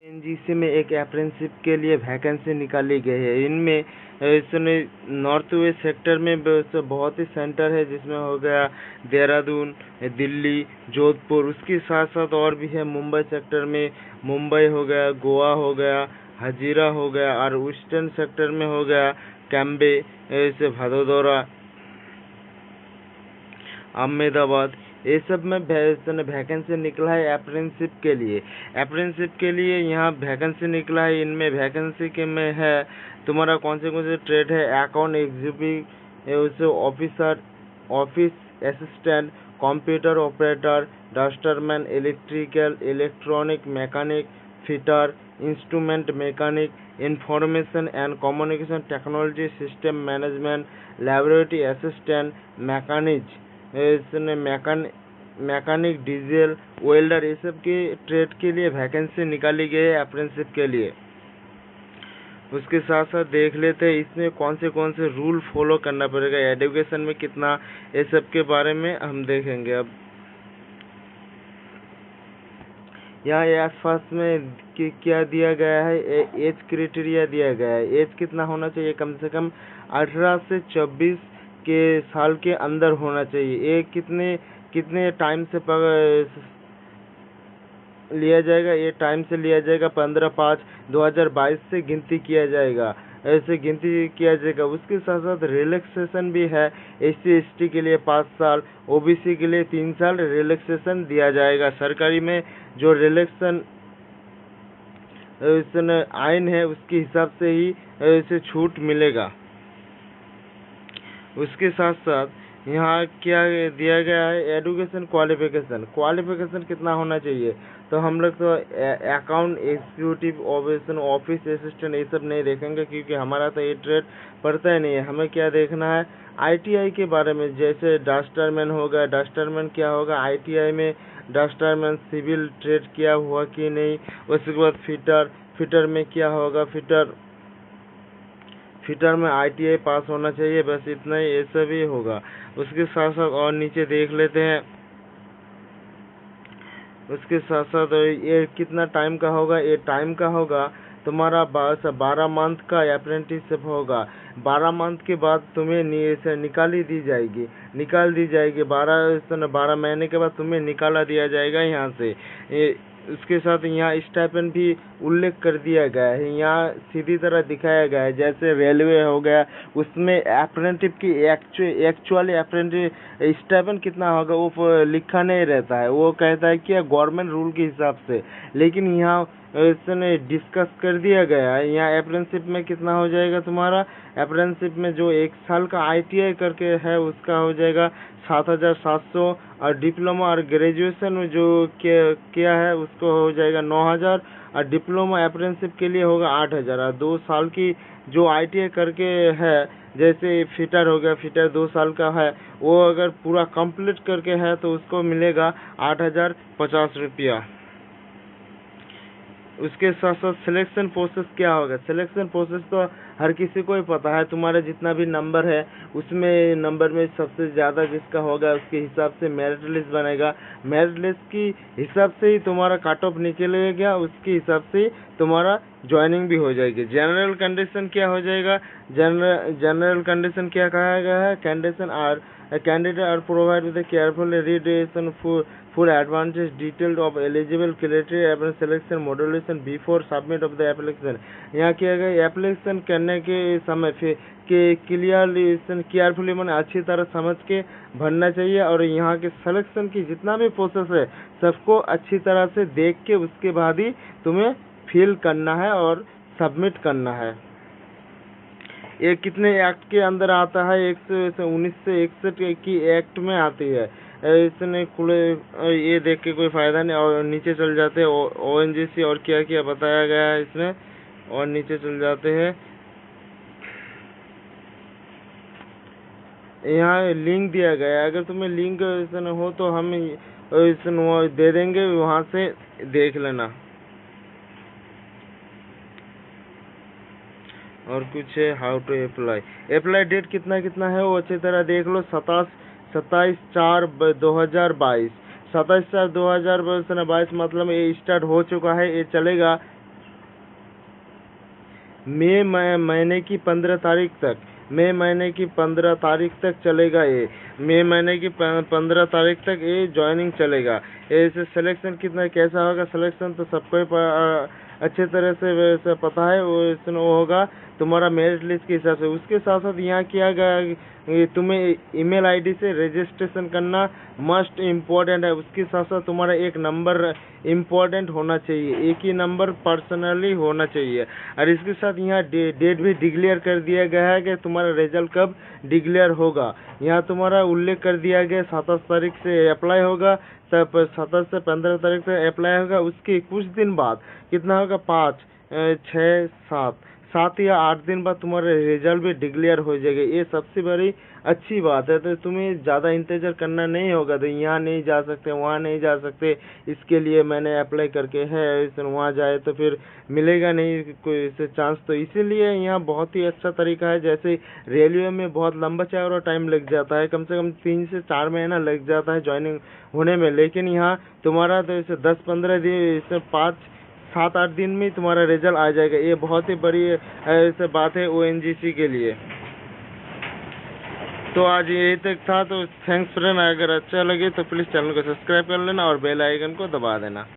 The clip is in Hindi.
एनजीसी में एक अप्रेंटिसशिप के लिए वैकेंसी निकाली गई है। इनमें इसने नॉर्थ वेस्ट सेक्टर में बहुत ही सेंटर है, जिसमें हो गया देहरादून, दिल्ली, जोधपुर। उसके साथ साथ और भी है मुंबई सेक्टर में, मुंबई हो गया, गोवा हो गया, हजीरा हो गया, और ईस्टर्न सेक्टर में हो गया कैम्बे, ऐसे भदोदरा, अहमदाबाद। ये सब में वैकेंसी निकला है अप्रेंटिसशिप के लिए। अप्रेंटिसशिप के लिए यहाँ वैकेंसी निकला है। इनमें वैकेंसी के में है तुम्हारा कौन से ट्रेड है, account executive, officer, office assistant, computer operator, duster man, electrical, electronic, mechanic, fitter, instrument mechanic, information and communication technology system management, laboratory assistant, mechanic, इसने मैकेनिक, डीजल, वेल्डर, ये सब के ट्रेड के लिए वैकेंसी निकाली गई है अप्रेंटिसशिप के लिए। उसके साथ साथ देख लेते हैं इसमें कौन से रूल फॉलो करना पड़ेगा, एजुकेशन में कितना, ये सब के बारे में हम देखेंगे। अब यहाँ आसपास में क्या दिया गया है, एज क्राइटेरिया दिया गया है। एज कितना होना चाहिए, कम से कम 18 से 24 के साल के अंदर होना चाहिए। ये कितने टाइम से लिया जाएगा, ये टाइम से लिया जाएगा 15/5/2022 से गिनती किया जाएगा, ऐसे गिनती किया जाएगा। उसके साथ साथ रिलैक्सेशन भी है। SC/ST के लिए 5 साल, OBC के लिए 3 साल रिलैक्सेशन दिया जाएगा। सरकारी में जो रिलैक्सेशन आइन है उसके हिसाब से ही इसे छूट मिलेगा। उसके साथ साथ यहाँ क्या दिया गया है, एजुकेशन क्वालिफिकेशन कितना होना चाहिए। तो हम लोग तो अकाउंट एग्जीक्यूटिव, ऑफिस असिस्टेंट ये सब नहीं देखेंगे, क्योंकि हमारा तो ये ट्रेड पड़ता ही नहीं है। हमें क्या देखना है, ITI के बारे में। जैसे डस्टरमैन होगा, डस्टरमैन क्या होगा, ITI में डस्टरमैन सिविल ट्रेड किया हुआ कि नहीं। उसके बाद फिटर में क्या होगा, फिटर में ITI पास होना चाहिए, बस इतना ही, ये सब ही होगा। उसके साथ साथ और नीचे देख लेते हैं। उसके साथ साथ ये कितना टाइम का होगा, ये टाइम का होगा तुम्हारा 12 मंथ का अप्रेंटिसशिप होगा। 12 मंथ के बाद तुम्हें निकाल दी जाएगी। 12 महीने के बाद तुम्हें निकाला दिया जाएगा यहाँ से। उसके साथ यहाँ स्टाइपेंड भी उल्लेख कर दिया गया है, यहाँ सीधी तरह दिखाया गया है। जैसे रेलवे हो गया, उसमें अप्रेंटिस की एक्चुअली अप्रेंटिस स्टाइपेंड कितना होगा वो लिखा नहीं रहता है, वो कहता है कि गवर्नमेंट रूल के हिसाब से। लेकिन यहाँ इसने डिस्कस कर दिया गया है। यहाँ अप्रेंटिसशिप में कितना हो जाएगा तुम्हारा, अप्रेंटिसशिप में जो 1 साल का ITI करके है उसका हो जाएगा 7,700, और डिप्लोमा और ग्रेजुएशन जो किया है उसको हो जाएगा 9,000, और डिप्लोमा अप्रेंटिसशिप के लिए होगा 8,000। और 2 साल की जो ITI करके है, जैसे फिटर हो गया, फिटर 2 साल का है, वो अगर पूरा कंप्लीट करके है तो उसको मिलेगा 8,050 रुपया। उसके साथ साथ सिलेक्शन प्रोसेस क्या होगा, सिलेक्शन प्रोसेस तो हर किसी को ही पता है। तुम्हारा जितना भी नंबर है उसमें नंबर में सबसे ज़्यादा जिसका होगा उसके हिसाब से मेरिट लिस्ट बनेगा। मेरिट लिस्ट की हिसाब से ही तुम्हारा कट ऑफ निकलेगा, उसके हिसाब से तुम्हारा ज्वाइनिंग भी हो जाएगी। जनरल कंडीशन क्या हो जाएगा, जनरल कंडीशन क्या कहा गया है, candidate are provided with a carefully read for advantage detailed of eligible criteria and selection modulation before submit of the application। यहाँ किया गया एप्लीकेशन करने के समय के केयरफुली मैंने अच्छी तरह समझ के भरना चाहिए, और यहाँ के सिलेक्शन की जितना भी प्रोसेस है सबको अच्छी तरह से देख के उसके बाद ही तुम्हें फिल करना है और सबमिट करना है। ये कितने एक्ट के अंदर आता है, 1961 की एक्ट में आती है। इसने खुले ये देख के कोई फायदा नहीं। और नीचे चल जाते हैं ONGC और क्या क्या बताया गया है इसमें, और नीचे चल जाते हैं। यहाँ लिंक दिया गया है, अगर तुम्हें लिंक हो तो हम दे देंगे, वहाँ से देख लेना। और कुछ है हाउ टू अप्लाई डेट कितना है वो अच्छी तरह देख लो। 27/4/2022, 27/4/2022 मतलब ये स्टार्ट हो चुका है, ये चलेगा महीने की 15 तारीख तक, मई महीने की 15 तारीख तक चलेगा ये। मई महीने की 15 तारीख तक ये ज्वाइनिंग चलेगा। ऐसे सिलेक्शन कितना कैसा होगा, सिलेक्शन तो सबको ही अच्छे तरह से वैसे पता है। वो होगा तुम्हारा मेरिट लिस्ट के हिसाब से। उसके साथ साथ यहाँ किया गया तुम्हें ईमेल आईडी से रजिस्ट्रेशन करना मस्ट इम्पोर्टेंट है। उसके साथ साथ तुम्हारा एक नंबर इम्पोर्टेंट होना चाहिए, एक ही नंबर पर्सनली होना चाहिए। और इसके साथ यहाँ डेट भी डिक्लेयर कर दिया गया है कि तुम्हारा रिजल्ट कब डिक्लेयर होगा। यहाँ तुम्हारा उल्लेख कर दिया गया 27 तारीख से अप्लाई होगा, तब 27 से 15 तारीख तक अप्लाई होगा। उसके कुछ दिन बाद कितना होगा, 5, 6, 7 या 8 दिन बाद तुम्हारा रिजल्ट भी डिक्लेयर हो जाएगा। ये सबसे बड़ी अच्छी बात है। तो तुम्हें ज़्यादा इंतज़ार करना नहीं होगा। तो यहाँ नहीं जा सकते, वहाँ नहीं जा सकते, इसके लिए मैंने अप्लाई करके है, वहाँ जाए तो फिर मिलेगा नहीं कोई से चांस। तो इसीलिए यहाँ बहुत ही अच्छा तरीका है। जैसे रेलवे में बहुत लंबा चौड़ा टाइम लग जाता है, कम से कम 3 से 4 महीना लग जाता है ज्वाइनिंग होने में, लेकिन यहाँ तुम्हारा तो इसे 10-15 दिन, इसे 5-7-8 दिन में तुम्हारा रिजल्ट आ जाएगा। ये बहुत ही बड़ी ऐसे बात है ओएनजीसी के लिए। तो आज यही तक था। तो थैंक्स फ्रेंड, अगर अच्छा लगे तो प्लीज़ चैनल को सब्सक्राइब कर लेना और बेल आइकन को दबा देना।